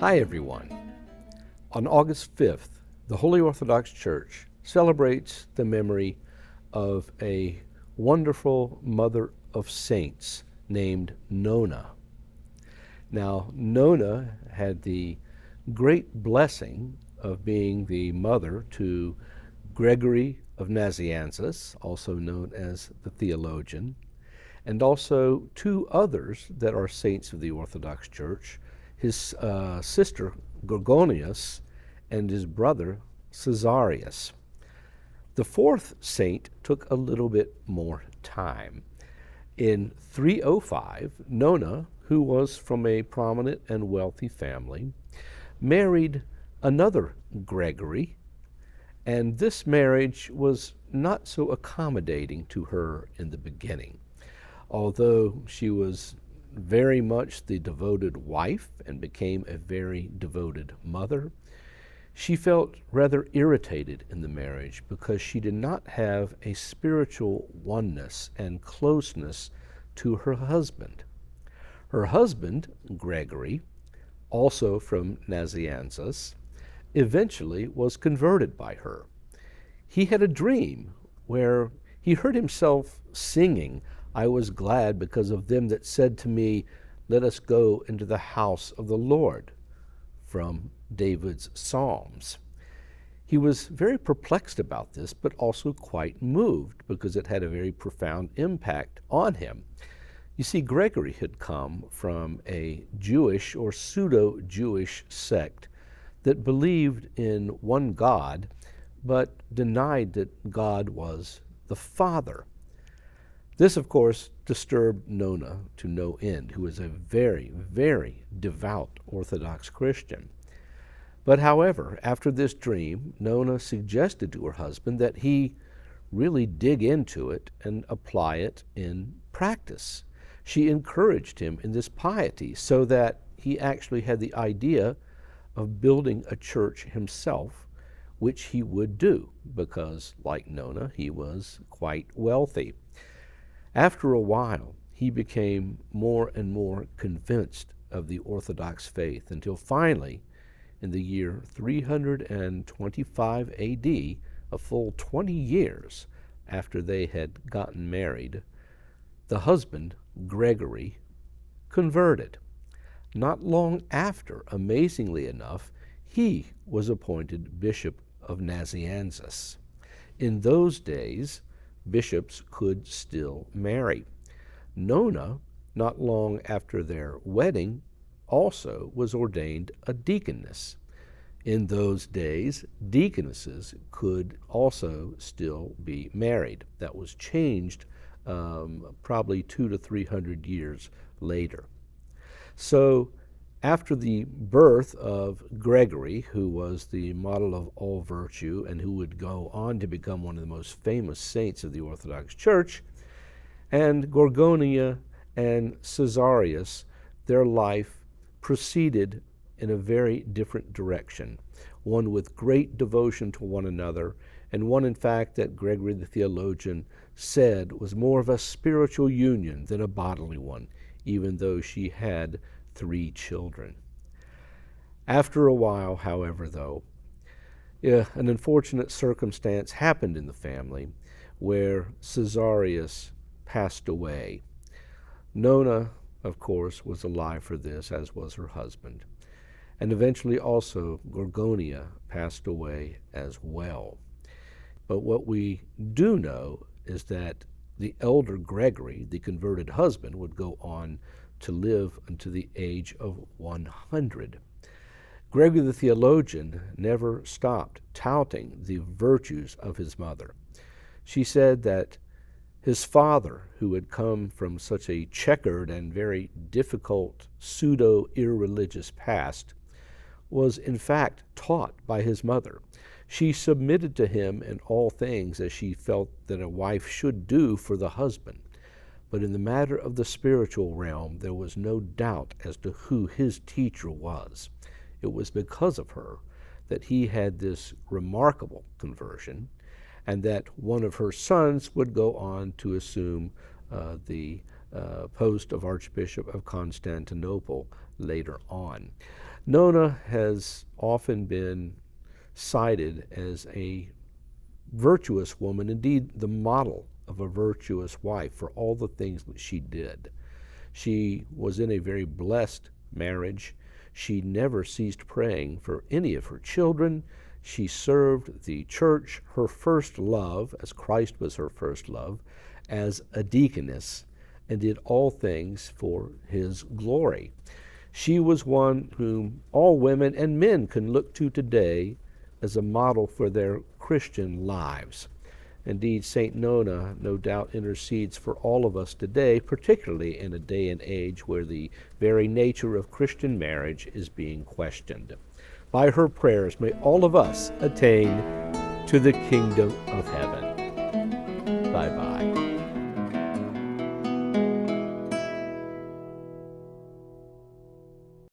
Hi everyone. On August 5th, the Holy Orthodox Church celebrates the memory of a wonderful mother of saints named Nonna. Now, Nonna had the great blessing of being the mother to Gregory of Nazianzus, also known as the theologian, and also two others that are saints of the Orthodox Church, his sister Gorgonius and his brother Caesarius. The fourth saint took a little bit more time. In 305, Nonna, who was from a prominent and wealthy family, married another Gregory, and this marriage was not so accommodating to her in the beginning. Although she was very much the devoted wife and became a very devoted mother, she felt rather irritated in the marriage because she did not have a spiritual oneness and closeness to her husband. Her husband, Gregory, also from Nazianzus, eventually was converted by her. He had a dream where he heard himself singing, "I was glad because of them that said to me, let us go into the house of the Lord," from David's Psalms. He was very perplexed about this, but also quite moved because it had a very profound impact on him. You see, Gregory had come from a Jewish or pseudo-Jewish sect that believed in one God, but denied that God was the Father. This, of course, disturbed Nonna to no end, who was a very, very devout Orthodox Christian. But however, after this dream, Nonna suggested to her husband that he really dig into it and apply it in practice. She encouraged him in this piety so that he actually had the idea of building a church himself, which he would do because, like Nonna, he was quite wealthy. After a while, he became more and more convinced of the Orthodox faith until finally, in the year 325 AD, a full 20 years after they had gotten married, the husband, Gregory, converted. Not long after, amazingly enough, he was appointed Bishop of Nazianzus. In those days, bishops could still marry. Nonna, not long after their wedding, also was ordained a deaconess. In those days, deaconesses could also still be married. That was changed probably 200 to 300 years later. So after the birth of Gregory, who was the model of all virtue and who would go on to become one of the most famous saints of the Orthodox Church, and Gorgonia and Caesarius, their life proceeded in a very different direction, one with great devotion to one another, and one, in fact, that Gregory the theologian said was more of a spiritual union than a bodily one, even though she had 3 children. After a while, however, though, an unfortunate circumstance happened in the family where Caesarius passed away. Nonna, of course, was alive for this, as was her husband. And eventually also Gorgonia passed away as well. But what we do know is that the elder Gregory, the converted husband, would go on to live unto the age of 100. Gregory the theologian never stopped touting the virtues of his mother. She said that his father, who had come from such a checkered and very difficult pseudo-irreligious past, was in fact taught by his mother. She submitted to him in all things as she felt that a wife should do for the husband. But in the matter of the spiritual realm, there was no doubt as to who his teacher was. It was because of her that he had this remarkable conversion, and that one of her sons would go on to assume the post of Archbishop of Constantinople later on. Nonna has often been cited as a virtuous woman, indeed the model of a virtuous wife for all the things that she did. She was in a very blessed marriage. She never ceased praying for any of her children. She served the church, her first love, as Christ was her first love, as a deaconess, and did all things for his glory. She was one whom all women and men can look to today as a model for their Christian lives. Indeed, St. Nonna no doubt intercedes for all of us today, particularly in a day and age where the very nature of Christian marriage is being questioned. By her prayers, may all of us attain to the kingdom of heaven. Bye-bye.